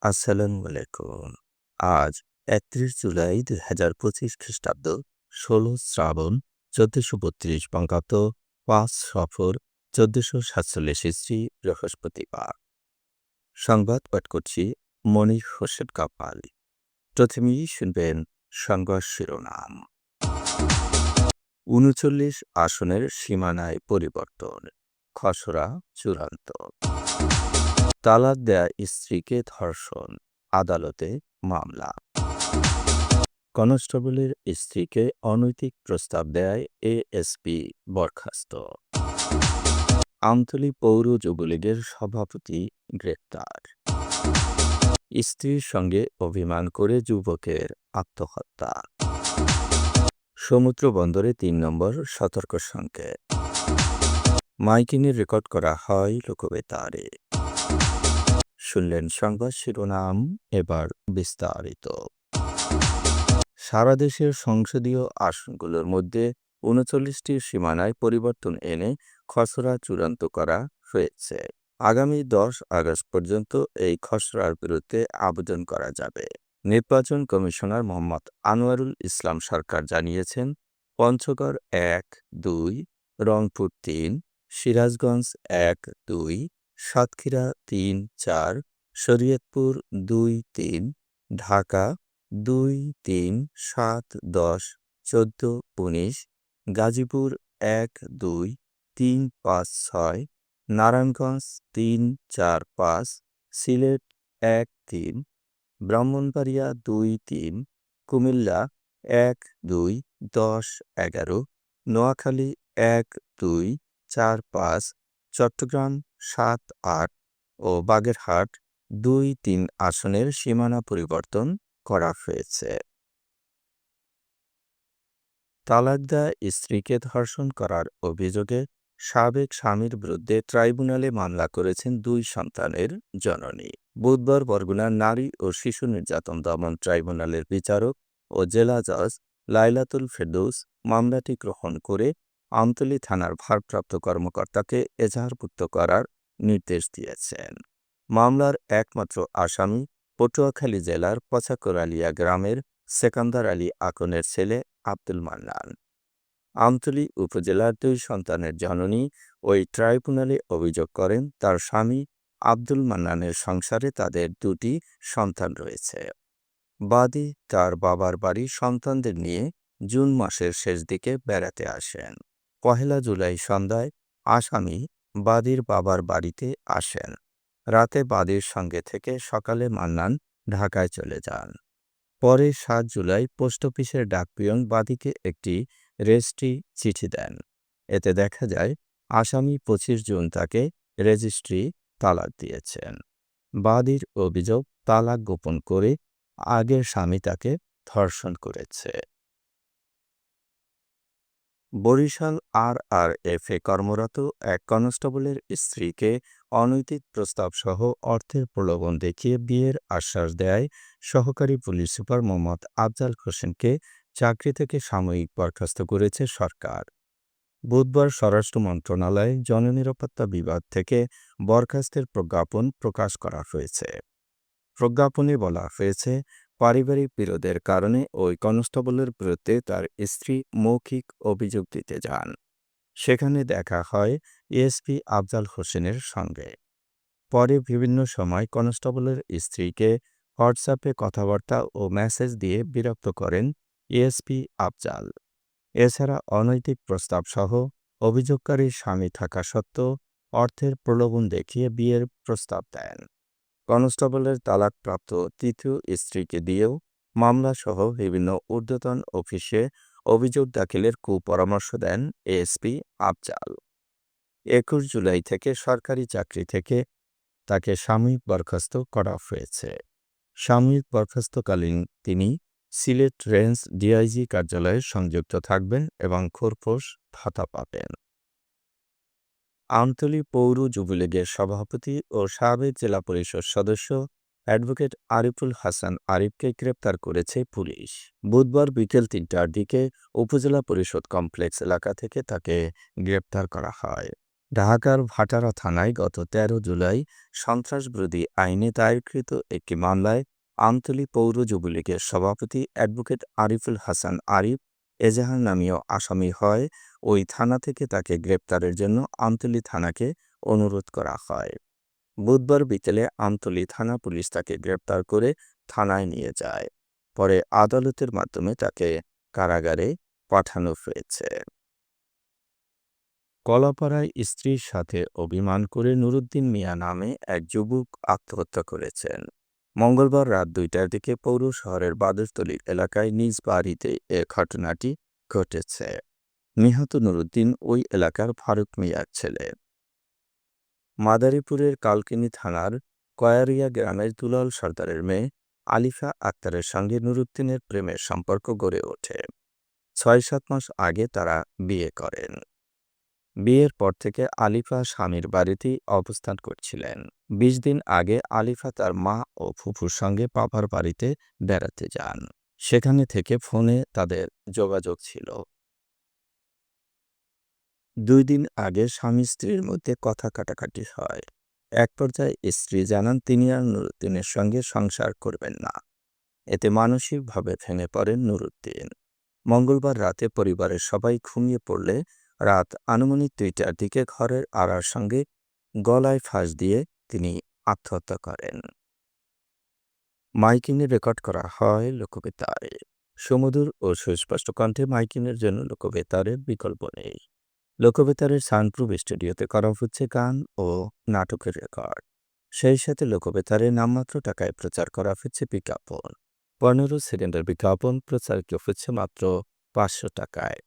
আসসালামু আলাইকুম। আজ ৩১ জুলাই ২০২৫ খ্রিস্টাব্দ ১৬ শ্রাবণ ১৪৩২ বঙ্গাব্দ ৫ সফর ১৪৪৭ ইসরি বৃহস্পতিবার। সংবাদ পাঠ করছি মনির হোসেন কাপাল। প্রথমেই শুনবেন সংবাদ শিরোনাম। ৩৯ আসনের সীমানায় পরিবর্তন, খসড়া চূড়ান্ত। তালাক দেয়া স্ত্রীকে ধর্ষণ, আদালতে মামলা। কনস্টেবলের স্ত্রীকে অনৈতিক প্রস্তাব দেয় এএসপি বরখাস্ত। আমতলী পৌর যুবলীগের সভাপতি গ্রেপ্তার। স্ত্রীর সঙ্গে অভিমান করে যুবকের আত্মহত্যা। সমুদ্র বন্দরে ৩ নম্বর সতর্ক সংকেত। মাইকিংয়ে রেকর্ড করা হয় লোকবেতারে। শুনলেন সংবাদ শিরোনাম, এবার বিস্তারিত। সারা দেশের সংসদীয় আসনগুলোর মধ্যে ৩৯টির সীমানায় পরিবর্তন এনে খসড়া চূড়ান্ত করা হয়েছে। আগামী ১০ আগস্ট পর্যন্ত এই খসড়ার বিরুদ্ধে আবেদন করা যাবে। নির্বাচন কমিশনার মোহাম্মদ আনোয়ারুল ইসলাম সরকার জানিয়েছেন, পঞ্চগড় ১, ২, রংপুর ৩, সিরাজগঞ্জ ১, ২, সাতক্ষীরা ৩, ৪, শরীয়তপুর ২, ৩, ঢাকা ২, ৩, ৭, ১০, ১৪, ১৯, গাজীপুর ১, ২, ৩, ৫, ৬, নারায়ণগঞ্জ ৩, ৪, ৫, সিলেট ১, ৩, ব্রাহ্মণবাড়িয়া ২, ৩, কুমিল্লা ১, ২, ১০, ১১, নোয়াখালী ১, ২, ৪, ৫, চট্টগ্রাম ৭, ৮ ও বাগেরহাট ২, ৩ আসনের সীমানা পরিবর্তন করা হয়েছে। তালাক দেয়া স্ত্রীকে ধর্ষণ করার অভিযোগে সাবেক স্বামীর বিরুদ্ধে ট্রাইব্যুনালে মামলা করেছেন ২ সন্তানের জননী। বুধবার বরগুনার নারী ও শিশু নির্যাতন দমন ট্রাইব্যুনালের বিচারক ও জেলা জজ লাইলাতুল ফেরদৌস মামলাটি গ্রহণ করে আমতলী থানার ভারপ্রাপ্ত কর্মকর্তাকে এজাহারভুক্ত করার নির্দেশ দিয়েছেন। মামলার একমাত্র আসামি পটুয়াখালী জেলার পচাকোরালিয়া গ্রামের সেকান্দার আলী আকনের ছেলে আব্দুল মান্নান। আমতলী উপজেলার ২ সন্তানের জননী ওই ট্রাইব্যুনালে অভিযোগ করেন, তার স্বামী আব্দুল মান্নানের সংসারে তাদের ২টি সন্তান রয়েছে। বাদী তার বাবার বাড়ি সন্তানদের নিয়ে জুন মাসের শেষ দিকে বেড়াতে আসেন। ১ জুলাই সন্ধ্যায় আসামি বাদীর বাবার বাড়িতে আসেন। রাতে বাদীর সঙ্গে থেকে সকালে মান্নান ঢাকায় চলে যান। পরে ৭ জুলাই পোস্ট অফিসের ডাকপিয়ন বাদীকে একটি রেজিস্ট্রি চিঠি দেন। এতে দেখা যায় আসামি ২৫ জুন তাকে রেজিস্ট্রি তালাক দিয়েছেন। বাদীর অভিযোগ, তালাক গোপন করে আগের স্বামী তাকে ধর্ষণ করেছে। বরিশাল আরআরএফে কর্মরত এক কনস্টেবলের স্ত্রীকে অনৈতিক প্রস্তাবসহ অর্থের প্রলোভন দেখিয়ে বিয়ের আশ্বাস দেয় সহকারী পুলিশ সুপার মোহাম্মদ আফজাল হোসেনকে চাকরি থেকে সাময়িক বরখাস্ত করেছে সরকার। বুধবার স্বরাষ্ট্র মন্ত্রণালয়ে জননিরাপত্তা বিভাগ থেকে বরখাস্তের প্রজ্ঞাপন প্রকাশ করা হয়েছে। প্রজ্ঞাপনে বলা হয়েছে, পারিবারিক বিরোধের কারণে ওই কনস্টেবলের বিরুদ্ধে তার স্ত্রী মৌখিক অভিযোগ দিতে যান। সেখানে দেখা হয় এএসপি আফজাল হোসেনের সঙ্গে। পরে বিভিন্ন সময় কনস্টেবলের স্ত্রীকে হোয়াটসঅ্যাপে কথাবার্তা ও মেসেজ দিয়ে বিরক্ত করেন এএসপি আফজাল। এছাড়া অনৈতিক প্রস্তাবসহ অভিযোগকারীর স্বামী থাকা সত্ত্বেও অর্থের প্রলোভন দেখিয়ে বিয়ের প্রস্তাব দেন। কনস্টেবলের তালাকপ্রাপ্ত তৃতীয় স্ত্রীকে দিয়েও মামলাসহ বিভিন্ন ঊর্ধ্বতন অফিসে অভিযোগ দাখিলের কুপরামর্শ দেন এএসপি আফজাল। ২১ জুলাই থেকে সরকারি চাকরি থেকে তাকে সাময়িক বরখাস্ত করা হয়েছে। সাময়িক বরখাস্তকালীন তিনি সিলেট রেঞ্জ ডিআইজি কার্যালয়ে সংযুক্ত থাকবেন এবং খোরপোশ ভাতা পাবেন। আমতলী পৌর যুবলীগের সভাপতি ও সাবেক জেলা পরিষদ সদস্য অ্যাডভোকেট আরিফুল হাসান আরিফকে গ্রেপ্তার করেছে পুলিশ। বুধবার বিকেল ৩টার দিকে উপজেলা পরিষদ কমপ্লেক্স এলাকা থেকে তাকে গ্রেপ্তার করা হয়। ঢাকার ভাটারা থানায় গত ১৩ জুলাই সন্ত্রাসবিরোধী আইনে দায়েরকৃত একটি মামলায় আমতলী পৌর যুবলীগের সভাপতি অ্যাডভোকেট আরিফুল হাসান আরিফ এজাহার নামীয় আসামি হয়। ওই থানা থেকে তাকে গ্রেপ্তারের জন্য আমতলী থানাকে অনুরোধ করা হয়। বুধবার বিকেলে আমতলী থানা পুলিশ তাকে গ্রেপ্তার করে থানায় নিয়ে যায়। পরে আদালতের মাধ্যমে তাকে কারাগারে পাঠানো হয়েছে। কলাপাড়ায় স্ত্রীর সাথে অভিমান করে নুরুদ্দিন মিয়া নামে এক যুবক আত্মহত্যা করেছেন। মঙ্গলবার রাত ২টার দিকে পৌর শহরের বাদরতলী এলাকায় নিজ বাড়িতে এ ঘটনাটি ঘটেছে। নিহত নুরুদ্দিন ওই এলাকার ফারুক মিয়ার ছেলে। মাদারীপুরের কালকিনি থানার কয়ারিয়া গ্রামের দুলাল সর্দারের মেয়ে আলিফা আক্তারের সঙ্গে নুরুদ্দিনের প্রেমের সম্পর্ক গড়ে ওঠে। ৬-৭ মাস আগে তারা বিয়ে করেন। বিয়ের পর থেকে আলিফা স্বামীর বাড়িতেই অবস্থান করছিলেন। ২০ দিন আগে আলিফা তার মা ও ফুফুর সঙ্গে বাবার বাড়িতে বেড়াতে যান। সেখানে থেকে ফোনে তাদের যোগাযোগ ছিল। ২ দিন আগে স্বামী স্ত্রীর মধ্যে কথা কাটাকাটি হয়। এক পর্যায়ে স্ত্রী জানান তিনি আর নুরুদ্দিনের সঙ্গে সংসার করবেন না। এতে মানসিকভাবে ভেঙে পড়েন নুরুদ্দিন। মঙ্গলবার রাতে পরিবারের সবাই ঘুমিয়ে পড়লে রাত আনুমানিক ২টার দিকে ঘরের আড়ার সঙ্গে গলায় ফাঁস দিয়ে তিনি আত্মহত্যা করেন। মাইকিংয়ে রেকর্ড করা হয় লোকবেতারে। সুমধুর ও সুস্পষ্ট কণ্ঠে মাইকিংয়ের জন্য লোকবেতারের বিকল্প নেই। লোকবেতারের সাউন্ডপ্রুফ স্টুডিওতে করা হচ্ছে গান ও নাটকের রেকর্ড। সেই সাথে লোকবেতারে নামমাত্র টাকায় প্রচার করা হচ্ছে বিজ্ঞাপন। ১৫ সেকেন্ডের বিজ্ঞাপন প্রচারিত হচ্ছে মাত্র ৫০০ টাকায়।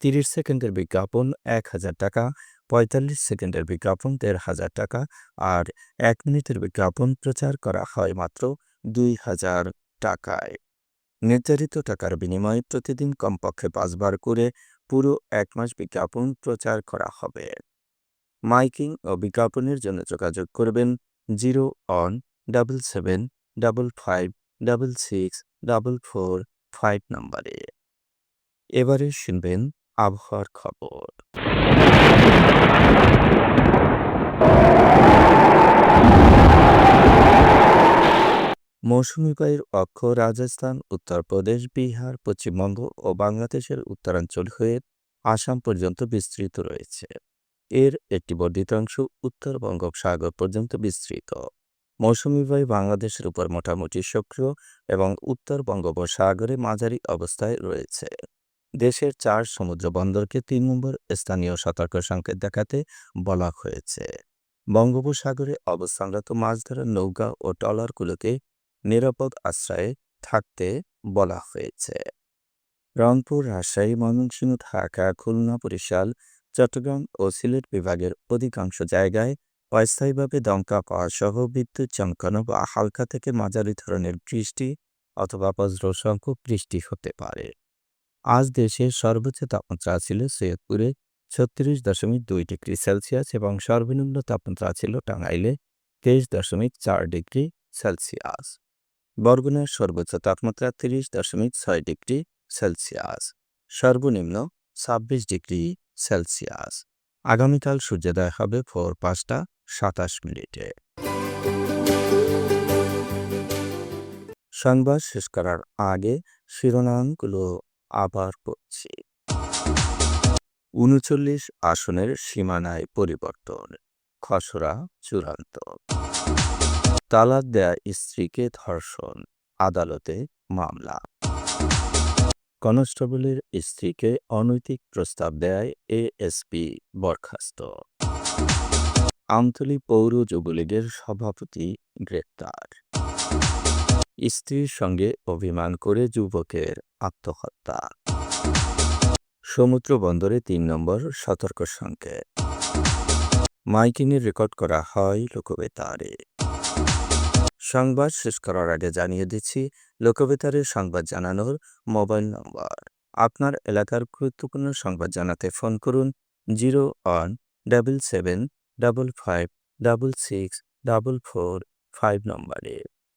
৩০ সেকেন্ডের বিজ্ঞাপন ১,০০০ টাকা, ৪৫ সেকেন্ডের বিজ্ঞাপন ১,৫০০ টাকা আর ১ মিনিটের বিজ্ঞাপন প্রচার করা হয় মাত্র ২,০০০ টাকায়। নির্ধারিত টাকার বিনিময়ে প্রতিদিন কমপক্ষে ৫ বার করে পুরো ১ মাস বিজ্ঞাপন প্রচার করা হবে। মাইকিং ও বিজ্ঞাপনের জন্য যোগাযোগ করবেন 0-on-77-55-66-445 নম্বরে। এবারে শুনবেন আবহাওয়ার খবর। মৌসুমী বায়ুর অক্ষ রাজস্থান, উত্তরপ্রদেশ, বিহার, পশ্চিমবঙ্গ ও বাংলাদেশের উত্তরাঞ্চল হয়ে আসাম পর্যন্ত বিস্তৃত রয়েছে। এর একটি বর্ধিত অংশ উত্তর বঙ্গোপসাগর পর্যন্ত বিস্তৃত। মৌসুমী বায়ু বাংলাদেশের উপর মোটামুটি সক্রিয় এবং উত্তর বঙ্গোপসাগরে মাঝারি অবস্থায় রয়েছে। দেশের ৪ সমুদ্র বন্দরকে ৩ নম্বর স্থানীয় সতর্ক সংকেত দেখাতে বলা হয়েছে। বঙ্গোপসাগরে অবস্থানরত মাছ ধরার নৌকা ও ট্রলারগুলোকে নিরাপদ আশ্রয়ে থাকতে বলা হয়েছে। রংপুর, রাজশাহী, ময়মনসিংহ, ঢাকা, খুলনা, বরিশাল, চট্টগ্রাম ও সিলেট বিভাগের অধিকাংশ জায়গায় অস্থায়ীভাবে দমকা পাওয়া সহ বিদ্যুৎ চমকানো বা হালকা থেকে মাঝারি ধরনের বৃষ্টি অথবা বজ্রসহ বৃষ্টি হতে পারে। আজ দেশের সর্বোচ্চ তাপমাত্রা ছিল সৈয়দপুরে ৩৬.২ ডিগ্রি সেলসিয়াস এবং সর্বনিম্ন তাপমাত্রা ছিল টাঙ্গাইলে ২৩.৪ ডিগ্রি সেলসিয়াস। বরগুনার সর্বোচ্চ তাপমাত্রা ৩০.৬ ডিগ্রি সেলসিয়াস, সর্বনিম্ন ২৬ ডিগ্রি সেলসিয়াস। আগামীকাল সূর্যোদয় হবে ভোর ৫টা ২৭ মিনিটে। সংবাদ শেষ করার আগে শিরোনামগুলো আবার পড়ছি। ৩৯ আসনের সীমানায় পরিবর্তন, খসড়া চূড়ান্ত। তালাক দেয়া স্ত্রীকে ধর্ষণ, আদালতে মামলা। কনস্টেবলের স্ত্রীকে অনৈতিক প্রস্তাব দেয় এএসপি বরখাস্ত। আমতলী পৌর যুবলীগের সভাপতি গ্রেপ্তার। স্ত্রীর সঙ্গে অভিমান করে যুবকের আত্মহত্যা। সমুদ্র বন্দরে ৩ নম্বর সতর্ক সংকেত। মাইকিংয়ে রেকর্ড করা হয় লোকবেতারে। সংবাদ শেষ করার আগে জানিয়ে দিচ্ছি লোকবেতারের সংবাদ জানানোর মোবাইল নম্বর। আপনার এলাকার গুরুত্বপূর্ণ সংবাদ জানাতে ফোন করুন 0-on-77-55-66-445 নম্বরে।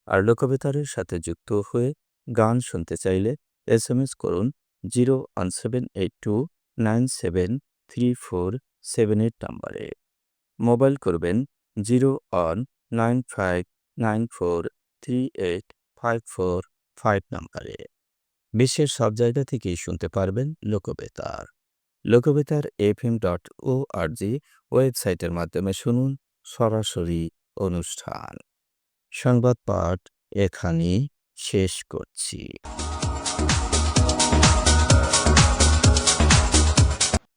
আর লোকবেতারের সাথে যুক্ত হয়ে গান শুনতে চাইলে SMS করুন 01782973478 নম্বরে। মোবাইল করবেন 0195943854 নম্বরে। বিশ্বের সব জায়গা থেকেই শুনতে পারবেন লোকবেতার। লোকবেতার fm.org ওয়েবসাইটের মাধ্যমে শুনুন সরাসরি অনুষ্ঠান। সংবাদ পাঠ এখানেই শেষ করছি।